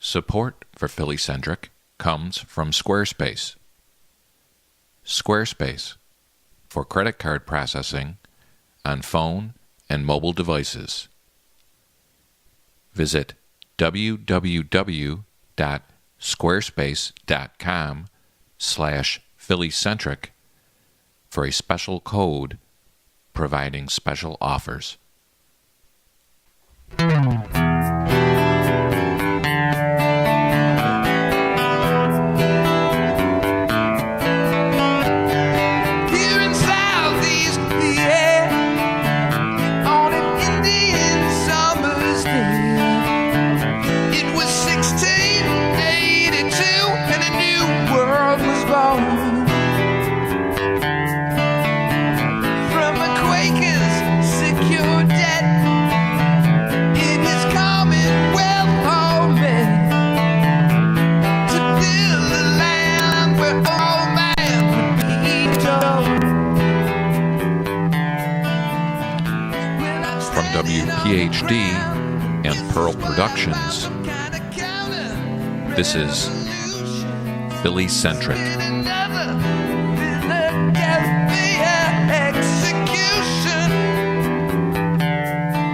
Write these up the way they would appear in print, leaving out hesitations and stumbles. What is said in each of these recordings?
Support for Philly-Centric comes from Squarespace. Squarespace, for credit card processing on phone and mobile devices. Visit www.squarespace.com/Philly-Centric for a special code providing special offers. WPHD and Pearl Productions, this is Philly-Centric.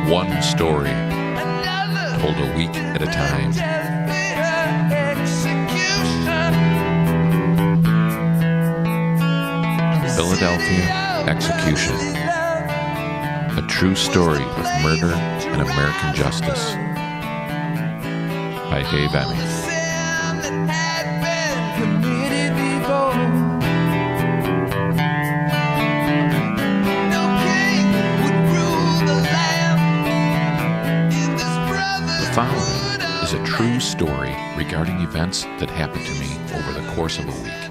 One story, told a week at a time. Philadelphia Execution. A true story of murder and American justice by Dave Emmi. The following is a true story regarding events that happened to me over the course of a week.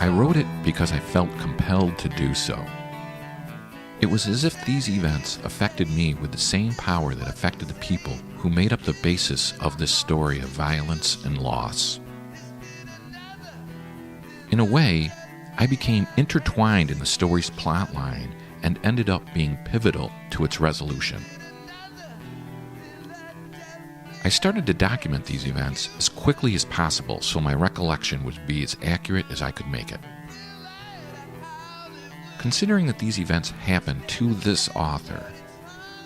I wrote it because I felt compelled to do so. It was as if these events affected me with the same power that affected the people who made up the basis of this story of violence and loss. In a way, I became intertwined in the story's plotline and ended up being pivotal to its resolution. I started to document these events as quickly as possible so my recollection would be as accurate as I could make it. Considering that these events happened to this author,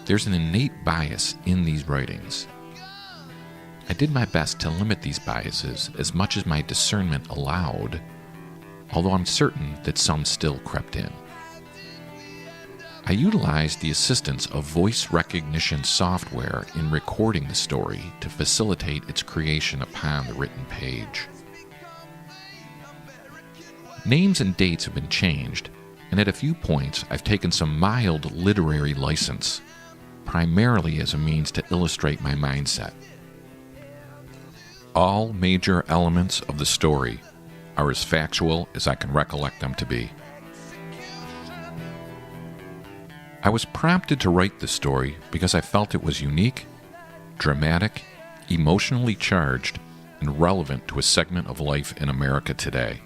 there's an innate bias in these writings. I did my best to limit these biases as much as my discernment allowed, although I'm certain that some still crept in. I utilized the assistance of voice recognition software in recording the story to facilitate its creation upon the written page. Names and dates have been changed, and at a few points I've taken some mild literary license, primarily as a means to illustrate my mindset. All major elements of the story are as factual as I can recollect them to be. I was prompted to write this story because I felt it was unique, dramatic, emotionally charged, and relevant to a segment of life in America today.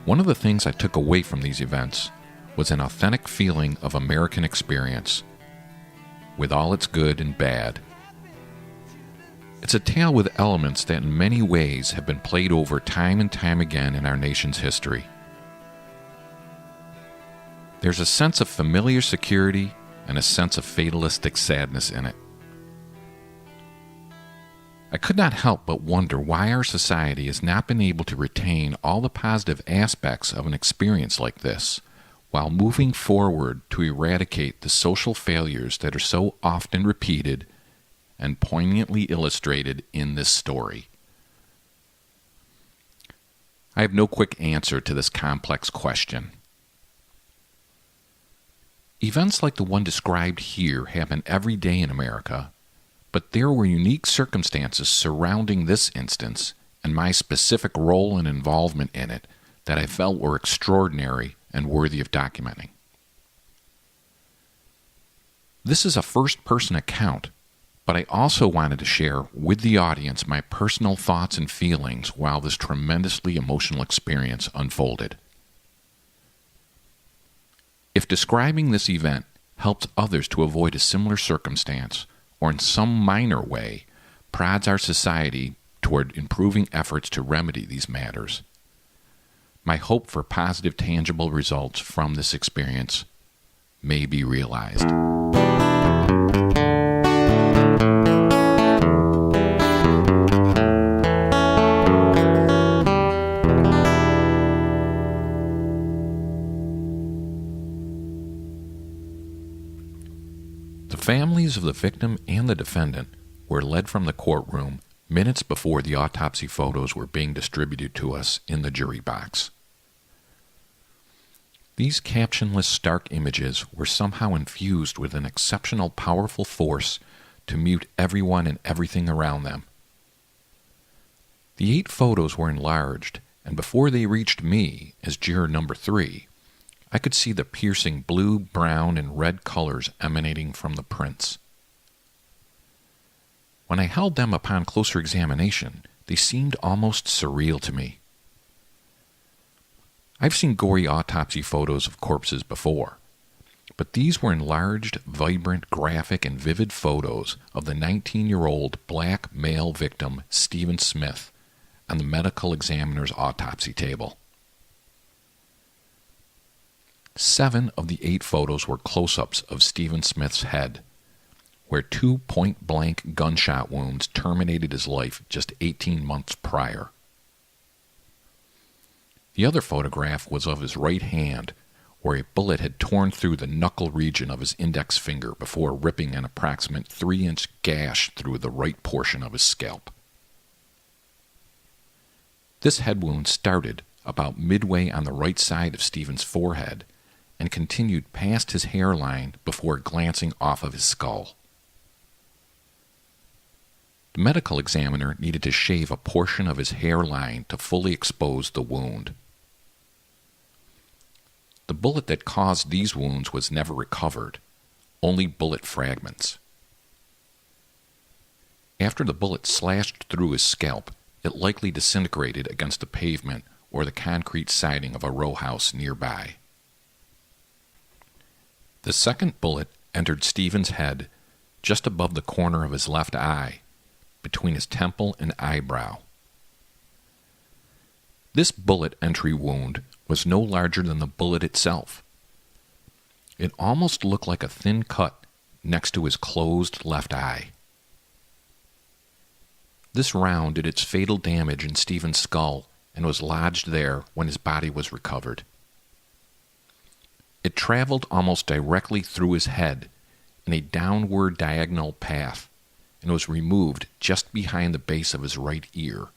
One of the things I took away from these events was an authentic feeling of American experience, with all its good and bad. It's a tale with elements that in many ways have been played over time and time again in our nation's history. There's a sense of familiar security and a sense of fatalistic sadness in it. I could not help but wonder why our society has not been able to retain all the positive aspects of an experience like this, while moving forward to eradicate the social failures that are so often repeated and poignantly illustrated in this story. I have no quick answer to this complex question. Events like the one described here happen every day in America, but there were unique circumstances surrounding this instance and my specific role and involvement in it that I felt were extraordinary and worthy of documenting. This is a first-person account, but I also wanted to share with the audience my personal thoughts and feelings while this tremendously emotional experience unfolded. If describing this event helps others to avoid a similar circumstance, or in some minor way, prods our society toward improving efforts to remedy these matters. My hope for positive, tangible results from this experience may be realized. The families of the victim and the defendant were led from the courtroom minutes before the autopsy photos were being distributed to us in the jury box. These captionless, stark images were somehow infused with an exceptional, powerful force to mute everyone and everything around them. The 8 photos were enlarged, and before they reached me as juror number 3, I could see the piercing blue, brown, and red colors emanating from the prints. When I held them upon closer examination, they seemed almost surreal to me. I've seen gory autopsy photos of corpses before, but these were enlarged, vibrant, graphic, and vivid photos of the 19-year-old black male victim, Stephen Smith, on the medical examiner's autopsy table. 7 of the 8 photos were close-ups of Stephen Smith's head, where 2 point-blank gunshot wounds terminated his life just 18 months prior. The other photograph was of his right hand, where a bullet had torn through the knuckle region of his index finger before ripping an approximate 3-inch gash through the right portion of his scalp. This head wound started about midway on the right side of Stephen's forehead and continued past his hairline before glancing off of his skull. The medical examiner needed to shave a portion of his hairline to fully expose the wound. The bullet that caused these wounds was never recovered, only bullet fragments. After the bullet slashed through his scalp, it likely disintegrated against the pavement or the concrete siding of a row house nearby. The second bullet entered Stephen's head just above the corner of his left eye, between his temple and eyebrow. This bullet entry wound was no larger than the bullet itself. It almost looked like a thin cut next to his closed left eye. This round did its fatal damage in Stephen's skull and was lodged there when his body was recovered. It traveled almost directly through his head in a downward diagonal path and was removed just behind the base of his right ear.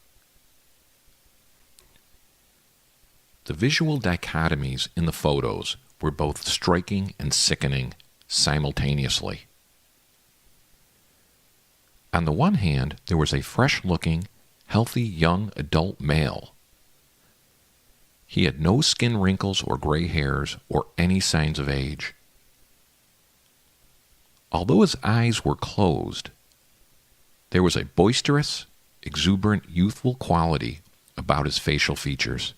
The visual dichotomies in the photos were both striking and sickening simultaneously. On the one hand, there was a fresh-looking, healthy young adult male. He had no skin wrinkles or gray hairs or any signs of age. Although his eyes were closed, there was a boisterous, exuberant, youthful quality about his facial features.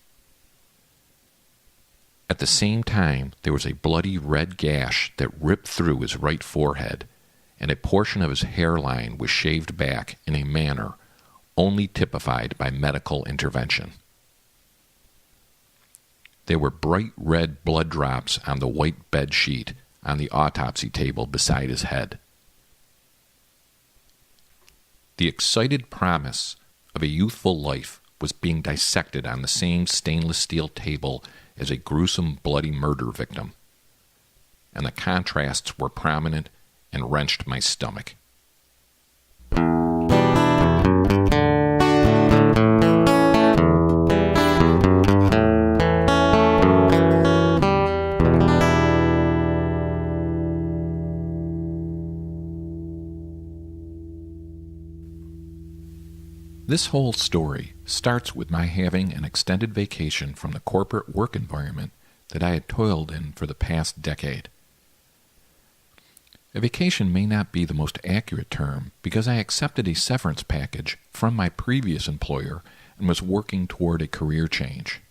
At the same time, there was a bloody red gash that ripped through his right forehead, and a portion of his hairline was shaved back in a manner only typified by medical intervention. There were bright red blood drops on the white bed sheet on the autopsy table beside his head. The excited promise of a youthful life was being dissected on the same stainless steel table as a gruesome, bloody murder victim, and the contrasts were prominent and wrenched my stomach. This whole story starts with my having an extended vacation from the corporate work environment that I had toiled in for the past decade. A vacation may not be the most accurate term because I accepted a severance package from my previous employer and was working toward a career change.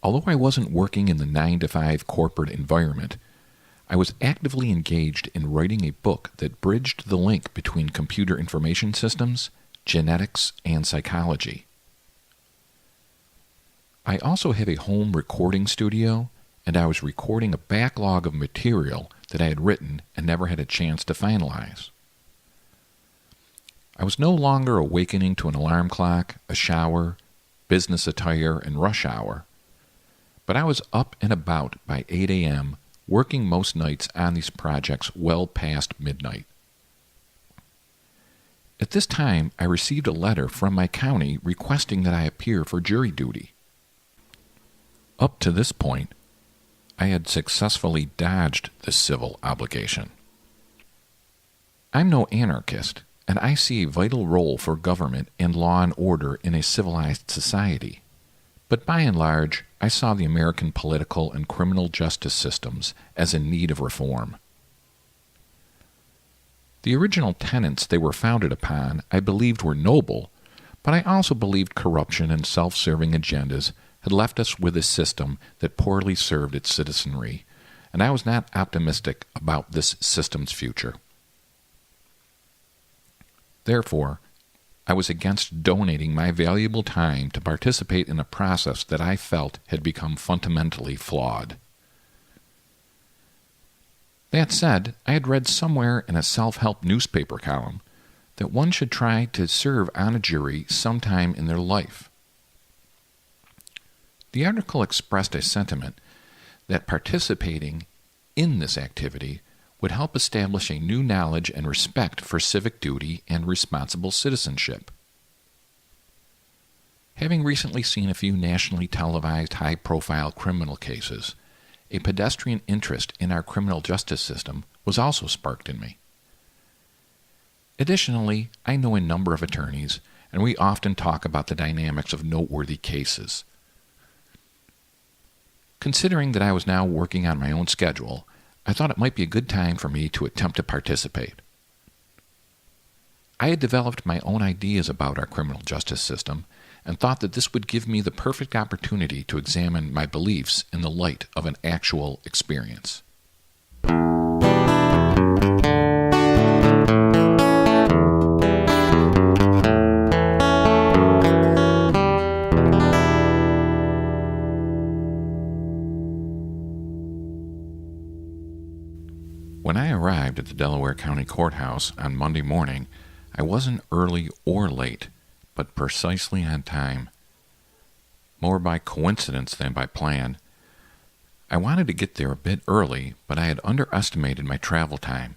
Although I wasn't working in the 9-to-5 corporate environment, I was actively engaged in writing a book that bridged the link between computer information systems, genetics, and psychology. I also have a home recording studio, and I was recording a backlog of material that I had written and never had a chance to finalize. I was no longer awakening to an alarm clock, a shower, business attire, and rush hour, but I was up and about by 8 a.m., working most nights on these projects well past midnight. At this time, I received a letter from my county requesting that I appear for jury duty. Up to this point, I had successfully dodged this civil obligation. I'm no anarchist, and I see a vital role for government and law and order in a civilized society. But by and large, I saw the American political and criminal justice systems as in need of reform. The original tenets they were founded upon I believed were noble, but I also believed corruption and self-serving agendas had left us with a system that poorly served its citizenry, and I was not optimistic about this system's future. Therefore, I was against donating my valuable time to participate in a process that I felt had become fundamentally flawed. That said, I had read somewhere in a self-help newspaper column that one should try to serve on a jury sometime in their life. The article expressed a sentiment that participating in this activity would help establish a new knowledge and respect for civic duty and responsible citizenship. Having recently seen a few nationally televised high-profile criminal cases, a pedestrian interest in our criminal justice system was also sparked in me. Additionally, I know a number of attorneys, and we often talk about the dynamics of noteworthy cases. Considering that I was now working on my own schedule, I thought it might be a good time for me to attempt to participate. I had developed my own ideas about our criminal justice system and thought that this would give me the perfect opportunity to examine my beliefs in the light of an actual experience. When I arrived at the Delaware County Courthouse on Monday morning, I wasn't early or late, but precisely on time. More by coincidence than by plan. I wanted to get there a bit early, but I had underestimated my travel time.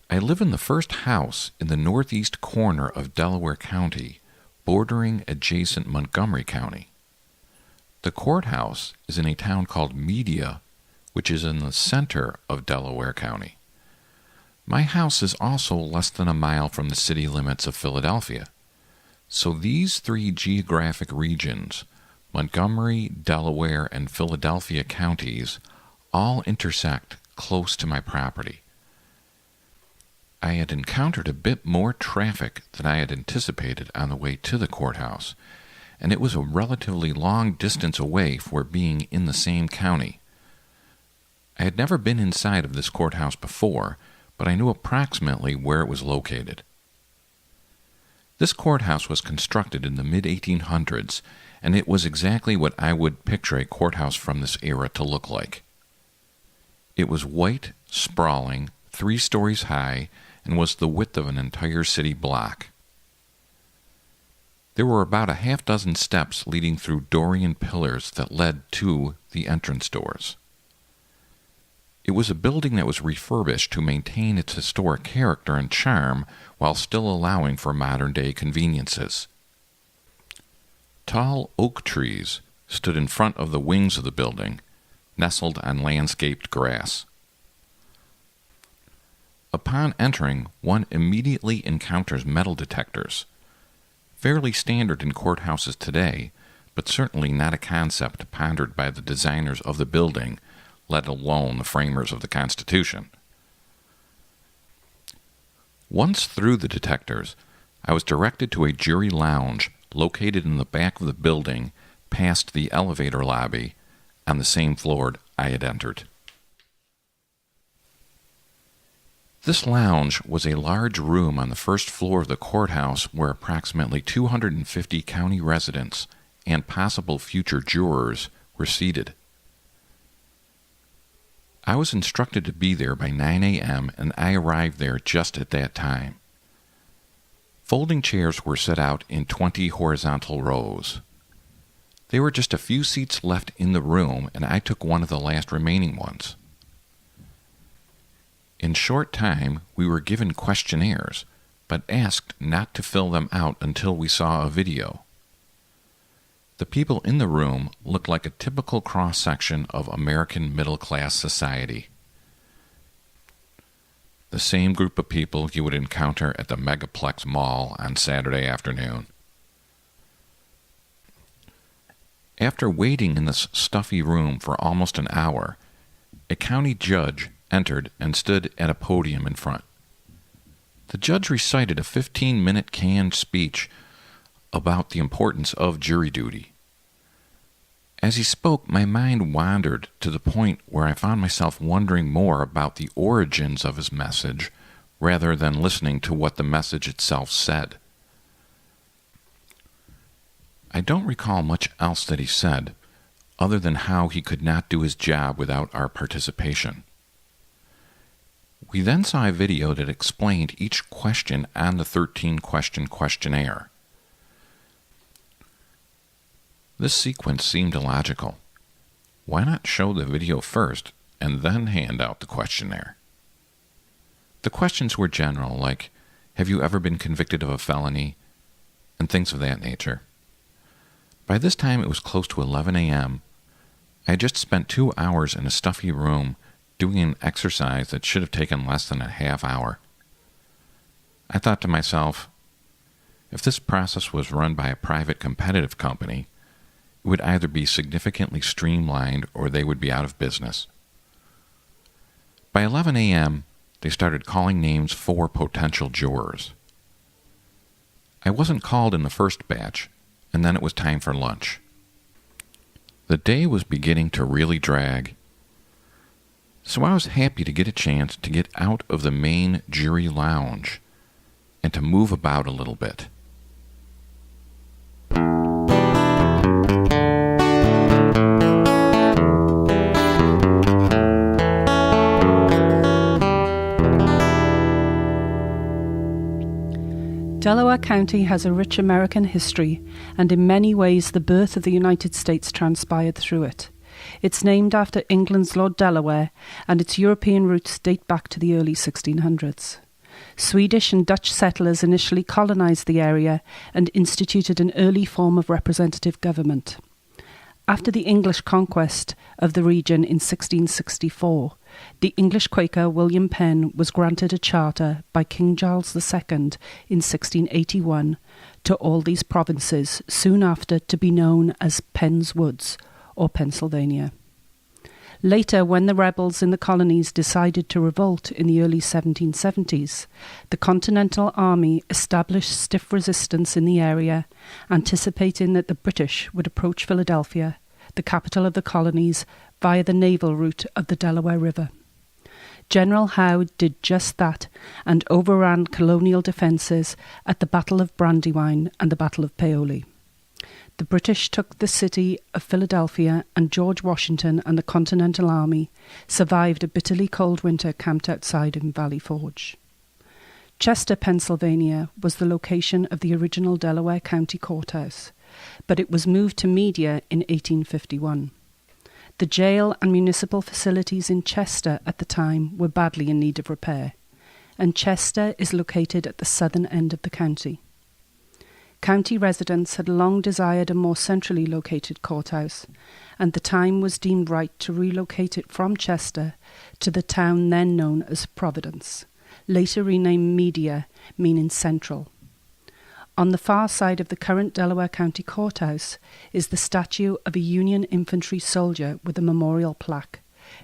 I live in the first house in the northeast corner of Delaware County, bordering adjacent Montgomery County. The courthouse is in a town called Media, which is in the center of Delaware County. My house is also less than a mile from the city limits of Philadelphia. So these three geographic regions, Montgomery, Delaware, and Philadelphia counties, all intersect close to my property. I had encountered a bit more traffic than I had anticipated on the way to the courthouse, and it was a relatively long distance away for being in the same county. I had never been inside of this courthouse before, but I knew approximately where it was located. This courthouse was constructed in the mid-1800s, and it was exactly what I would picture a courthouse from this era to look like. It was white, sprawling, 3 stories high, and was the width of an entire city block. There were about a half-dozen steps leading through Dorian pillars that led to the entrance doors. It was a building that was refurbished to maintain its historic character and charm while still allowing for modern-day conveniences. Tall oak trees stood in front of the wings of the building, nestled on landscaped grass. Upon entering, one immediately encounters metal detectors, fairly standard in courthouses today, but certainly not a concept pondered by the designers of the building, let alone the framers of the Constitution. Once through the detectors, I was directed to a jury lounge located in the back of the building past the elevator lobby on the same floor I had entered. This lounge was a large room on the first floor of the courthouse where approximately 250 county residents and possible future jurors were seated. I was instructed to be there by 9 a.m., and I arrived there just at that time. Folding chairs were set out in 20 horizontal rows. There were just a few seats left in the room, and I took one of the last remaining ones. In short time, we were given questionnaires, but asked not to fill them out until we saw a video. The people in the room looked like a typical cross-section of American middle-class society. The same group of people you would encounter at the Megaplex Mall on Saturday afternoon. After waiting in this stuffy room for almost an hour, a county judge entered and stood at a podium in front. The judge recited a 15-minute canned speech about the importance of jury duty. As he spoke, my mind wandered to the point where I found myself wondering more about the origins of his message rather than listening to what the message itself said. I don't recall much else that he said, other than how he could not do his job without our participation. We then saw a video that explained each question on the 13-question questionnaire. This sequence seemed illogical. Why not show the video first and then hand out the questionnaire? The questions were general, like, have you ever been convicted of a felony, and things of that nature. By this time it was close to 11 a.m. I had just spent 2 hours in a stuffy room doing an exercise that should have taken less than a half hour. I thought to myself, if this process was run by a private competitive company, it would either be significantly streamlined or they would be out of business. By 11 a.m., they started calling names for potential jurors. I wasn't called in the first batch, and then it was time for lunch. The day was beginning to really drag. So I was happy to get a chance to get out of the main jury lounge and to move about a little bit. Delaware County has a rich American history, and in many ways the birth of the United States transpired through it. It's named after England's Lord Delaware, and its European roots date back to the early 1600s. Swedish and Dutch settlers initially colonized the area and instituted an early form of representative government. After the English conquest of the region in 1664, the English Quaker William Penn was granted a charter by King Charles II in 1681 to all these provinces, soon after to be known as Penn's Woods, or Pennsylvania. Later, when the rebels in the colonies decided to revolt in the early 1770s, the Continental Army established stiff resistance in the area, anticipating that the British would approach Philadelphia, the capital of the colonies, via the naval route of the Delaware River. General Howe did just that and overran colonial defences at the Battle of Brandywine and the Battle of Paoli. The British took the city of Philadelphia, and George Washington and the Continental Army survived a bitterly cold winter camped outside in Valley Forge. Chester, Pennsylvania was the location of the original Delaware County Courthouse, but it was moved to Media in 1851. The jail and municipal facilities in Chester at the time were badly in need of repair, and Chester is located at the southern end of the county. County residents had long desired a more centrally located courthouse, and the time was deemed right to relocate it from Chester to the town then known as Providence, later renamed Media, meaning central. On the far side of the current Delaware County Courthouse is the statue of a Union infantry soldier with a memorial plaque,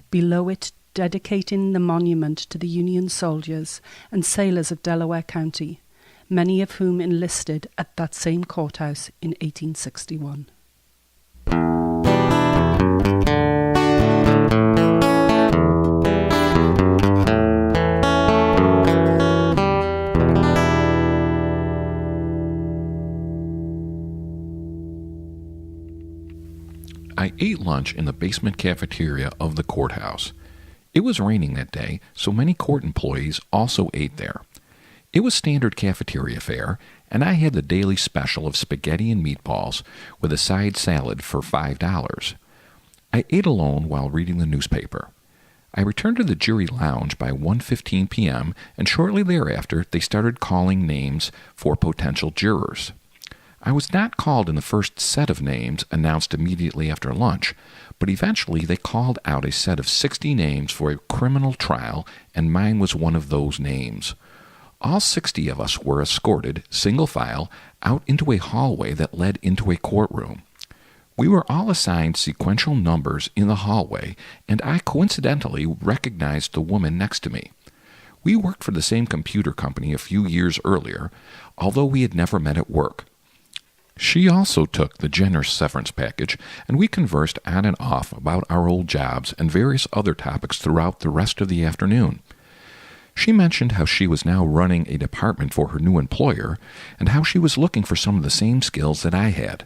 below it dedicating the monument to the Union soldiers and sailors of Delaware County, many of whom enlisted at that same courthouse in 1861. lunch in the basement cafeteria of the courthouse. It was raining that day, so many court employees also ate there. It was standard cafeteria fare, and I had the daily special of spaghetti and meatballs with a side salad for $5. I ate alone while reading the newspaper. I returned to the jury lounge by 1:15 p.m., and shortly thereafter they started calling names for potential jurors. I was not called in the first set of names announced immediately after lunch, but eventually they called out a set of 60 names for a criminal trial, and mine was one of those names. All 60 of us were escorted, single file, out into a hallway that led into a courtroom. We were all assigned sequential numbers in the hallway, and I coincidentally recognized the woman next to me. We worked for the same computer company a few years earlier, although we had never met at work. She also took the generous severance package, and we conversed on and off about our old jobs and various other topics throughout the rest of the afternoon. She mentioned how she was now running a department for her new employer, and how she was looking for some of the same skills that I had.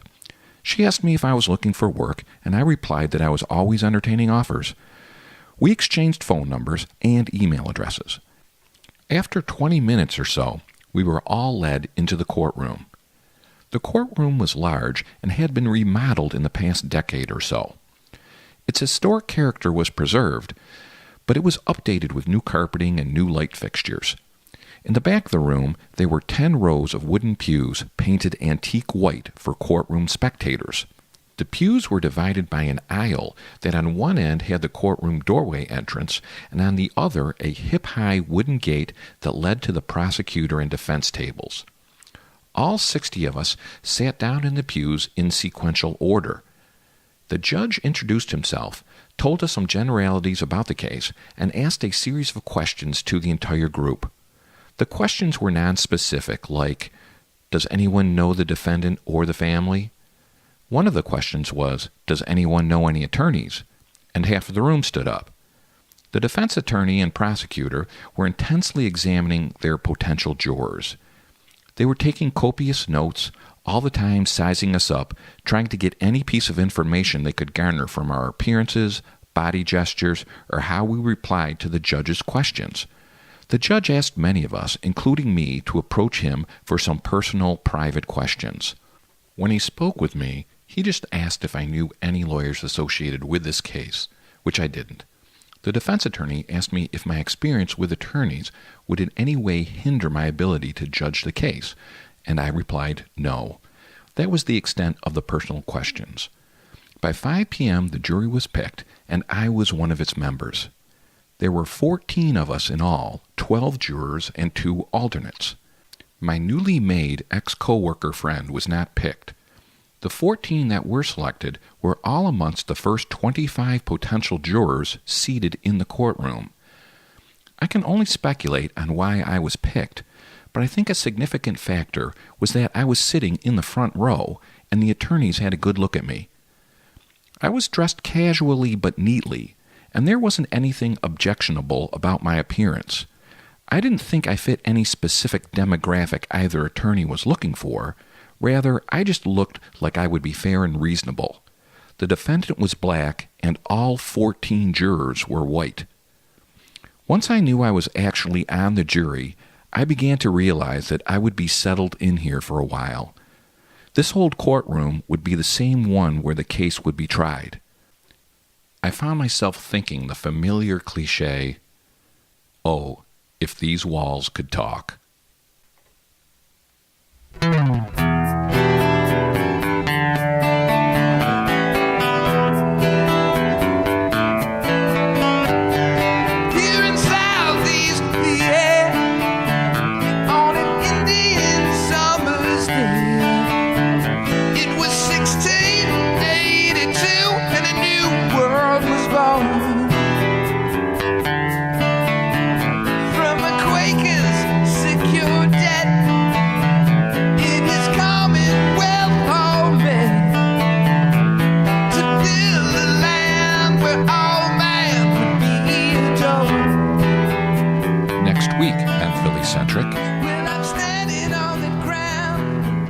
She asked me if I was looking for work, and I replied that I was always entertaining offers. We exchanged phone numbers and email addresses. After 20 minutes or so, we were all led into the courtroom. The courtroom was large and had been remodeled in the past decade or so. Its historic character was preserved, but it was updated with new carpeting and new light fixtures. In the back of the room, there were 10 rows of wooden pews painted antique white for courtroom spectators. The pews were divided by an aisle that on one end had the courtroom doorway entrance, and on the other a hip-high wooden gate that led to the prosecutor and defense tables. All 60 of us sat down in the pews in sequential order. The judge introduced himself, told us some generalities about the case, and asked a series of questions to the entire group. The questions were nonspecific, like, does anyone know the defendant or the family? One of the questions was, does anyone know any attorneys? And half of the room stood up. The defense attorney and prosecutor were intensely examining their potential jurors. They were taking copious notes, all the time sizing us up, trying to get any piece of information they could garner from our appearances, body gestures, or how we replied to the judge's questions. The judge asked many of us, including me, to approach him for some personal, private questions. When he spoke with me, he just asked if I knew any lawyers associated with this case, which I didn't. The defense attorney asked me if my experience with attorneys would in any way hinder my ability to judge the case, and I replied no. That was the extent of the personal questions. By 5 p.m., the jury was picked, and I was one of its members. There were 14 of us in all, 12 jurors and 2 alternates. My newly made ex-coworker friend was not picked. The 14 that were selected were all amongst the first 25 potential jurors seated in the courtroom. I can only speculate on why I was picked, but I think a significant factor was that I was sitting in the front row and the attorneys had a good look at me. I was dressed casually but neatly, and there wasn't anything objectionable about my appearance. I didn't think I fit any specific demographic either attorney was looking for. Rather, I just looked like I would be fair and reasonable. The defendant was black, and all 14 jurors were white. Once I knew I was actually on the jury, I began to realize that I would be settled in here for a while. This old courtroom would be the same one where the case would be tried. I found myself thinking the familiar cliché, "Oh, if these walls could talk."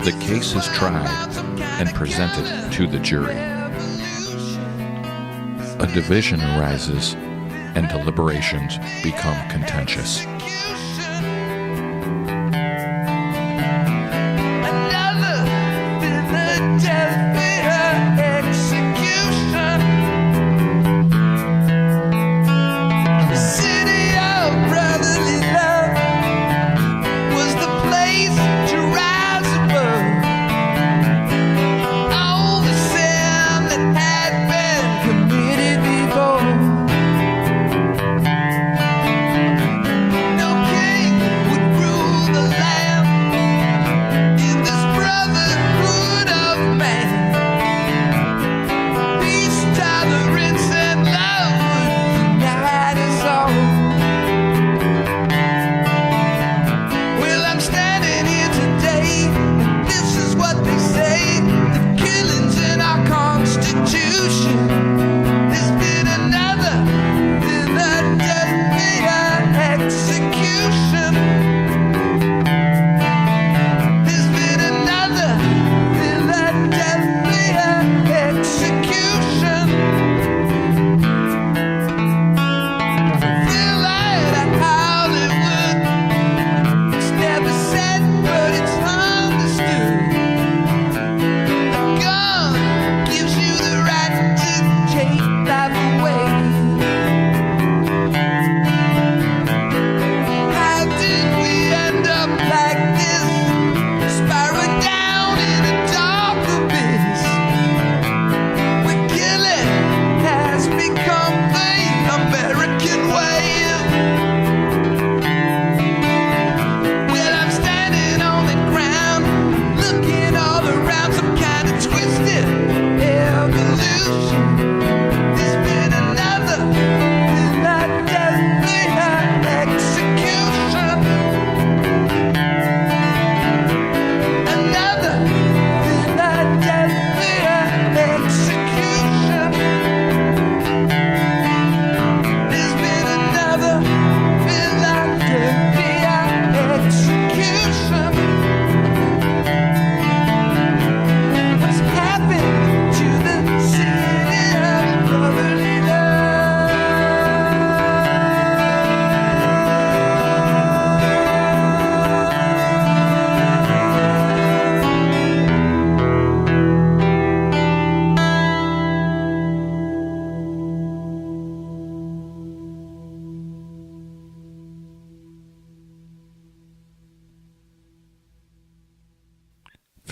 The case is tried and presented to the jury. a division arises and deliberations become contentious.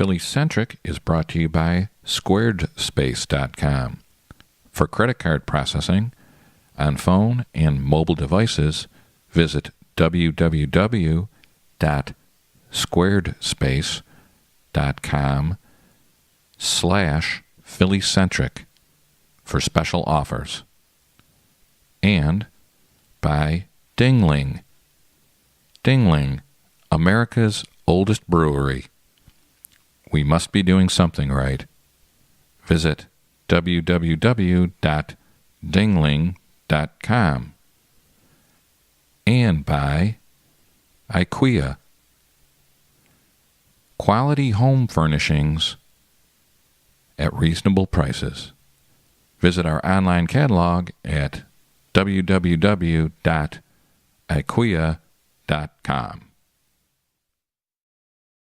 Philly-Centric is brought to you by SquaredSpace.com. For credit card processing on phone and mobile devices, visit www.squaredSpace.com/Philly-Centric for special offers. And by Dingling. Dingling, America's oldest brewery. We must be doing something right. Visit www.dingling.com. And by IKEA. Quality home furnishings at reasonable prices. Visit our online catalog at www.ikea.com.